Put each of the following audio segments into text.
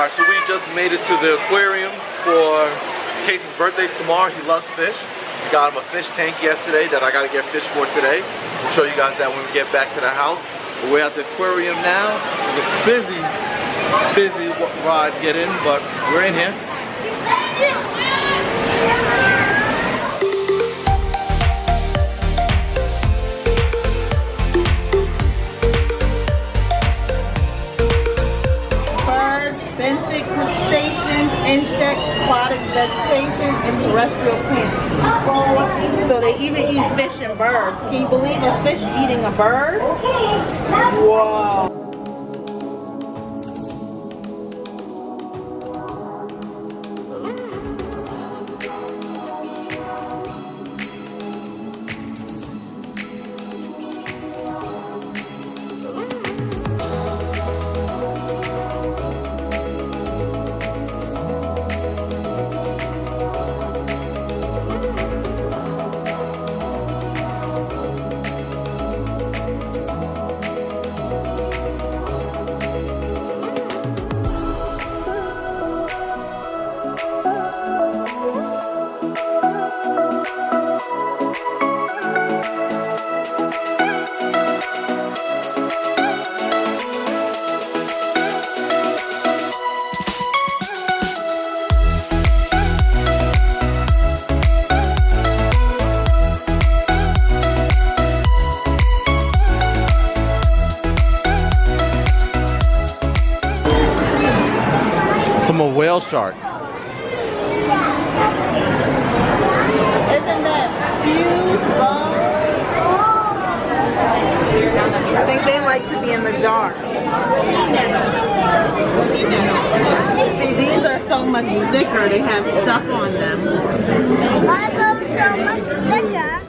Alright, so we just made it to the aquarium for Kayson's birthday's tomorrow. He loves fish. We got him a fish tank yesterday that I gotta get fish for today. We'll show you guys that when we get back to the house. But we're at the aquarium now. It's a busy ride to get in, but we're in here. Benthic crustaceans, insects, aquatic vegetation, and terrestrial plants. So they even eat fish and birds. Can you believe a fish eating a bird? Whoa. A whale shark. Isn't that huge bone? I think they like to be in the dark. See, these are so much thicker. They have stuff on them. Why are those so much thicker?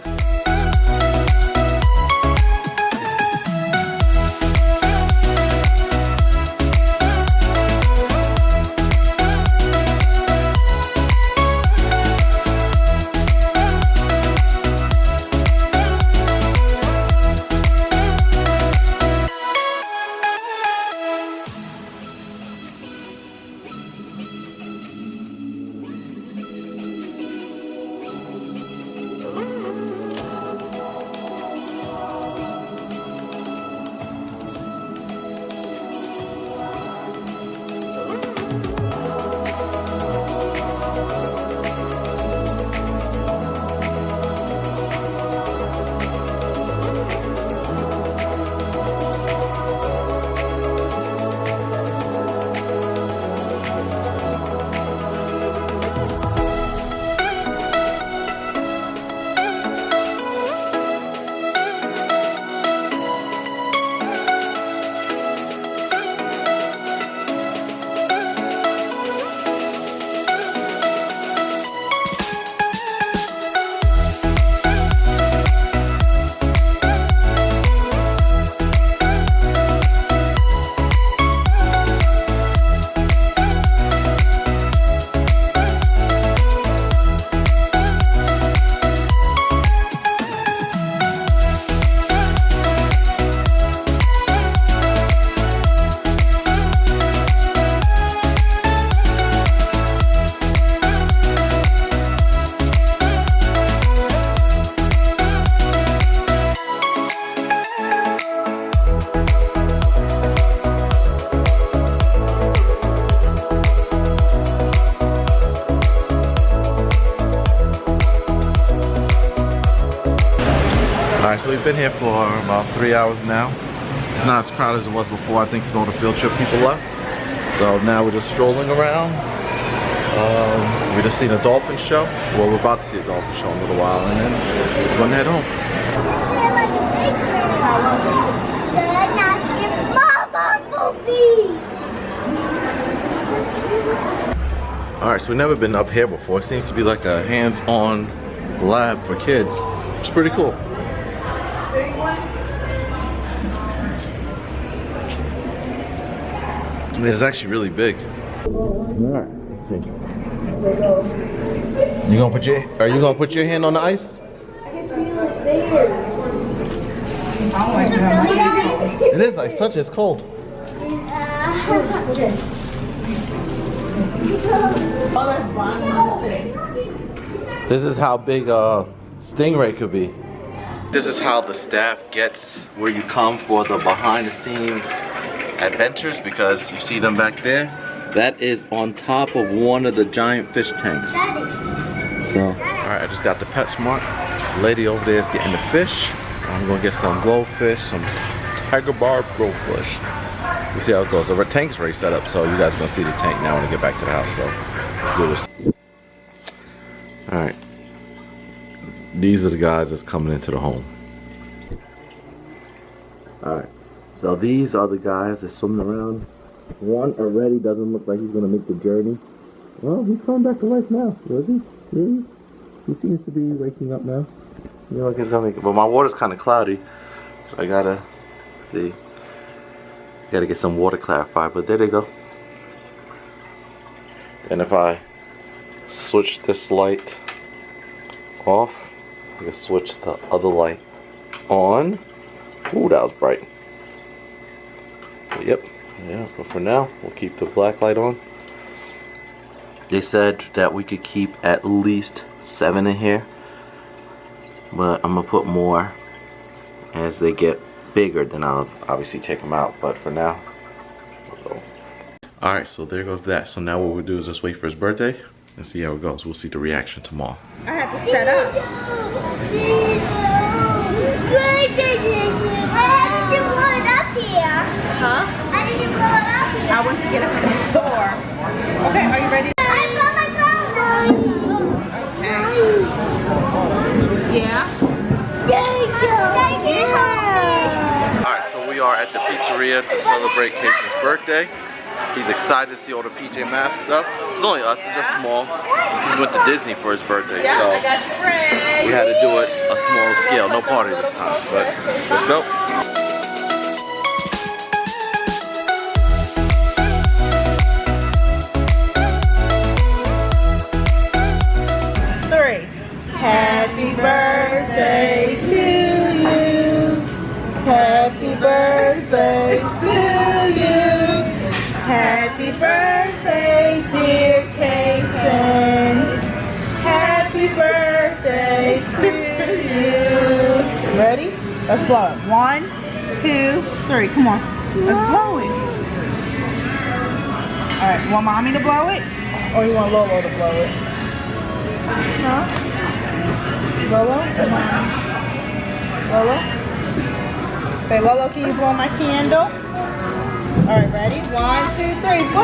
Alright, so we've been here for about 3 hours now. It's not as crowded as it was before. I think it's all the field trip people left. So now we're just strolling around. We just seen a dolphin show. Well, we're about to see a dolphin show in a little while, and then we're gonna head home. Alright, so we've never been up here before. It seems to be like a hands-on lab for kids. It's pretty cool. I mean, it's actually really big. Alright, let's see. Are you gonna put your hand on the ice? I can feel it there. It is ice. Touch it, it's cold. Oh, that's Bonnie on the stick. This is how big a stingray could be. This is how the staff gets where you come for the behind the scenes adventures, because you see them back there. That is on top of one of the giant fish tanks. So, alright, I just got the PetSmart. The lady over there is getting the fish. I'm gonna get some glowfish, some tiger barb glowfish. We'll see how it goes. So our tank's already set up, so you guys are gonna see the tank now when I get back to the house. So let's do this. Alright. These are the guys that's coming into the home. Alright. So these are the guys that's swimming around. One already doesn't look like he's gonna make the journey. Well, he's coming back to life now. Was he? He seems to be waking up now. You know, like he's gonna make it. But my water's kind of cloudy, so I gotta see. Gotta get some water clarified. But there they go. And if I switch this light off, I can switch the other light on. Ooh, that was bright. But yep. Yeah, but for now, we'll keep the black light on. They said that we could keep at least 7 in here, but I'm gonna put more as they get bigger. Then I'll obviously take them out, but for now, we'll go. Alright, so there goes that. So now what we'll do is just wait for his birthday and see how it goes. We'll see the reaction tomorrow. I had to set up. Why did you blow it up here? Huh? Why did you blow it up here? I went to get it from the store. Okay, are you ready? I brought my phone. Yeah? Thank you. Alright, so we are at the pizzeria to celebrate Kayson's birthday. He's excited to see all the PJ Masks stuff. It's only us, it's just small. He went to Disney for his birthday, Yeah, so I got your friend. we had to do it a small scale. No party this time, but let's go. Happy birthday to you. Happy birthday to you. Happy birthday, dear Kayson. Happy birthday to you. Ready? Let's blow it. 1, 2, 3. Come on. Let's blow it. Alright, want mommy to blow it? Or you want Lolo to blow it? Huh? Lolo? Lolo? Say, Lolo, can you blow my candle? Alright, ready? 1, 2, 3, blow!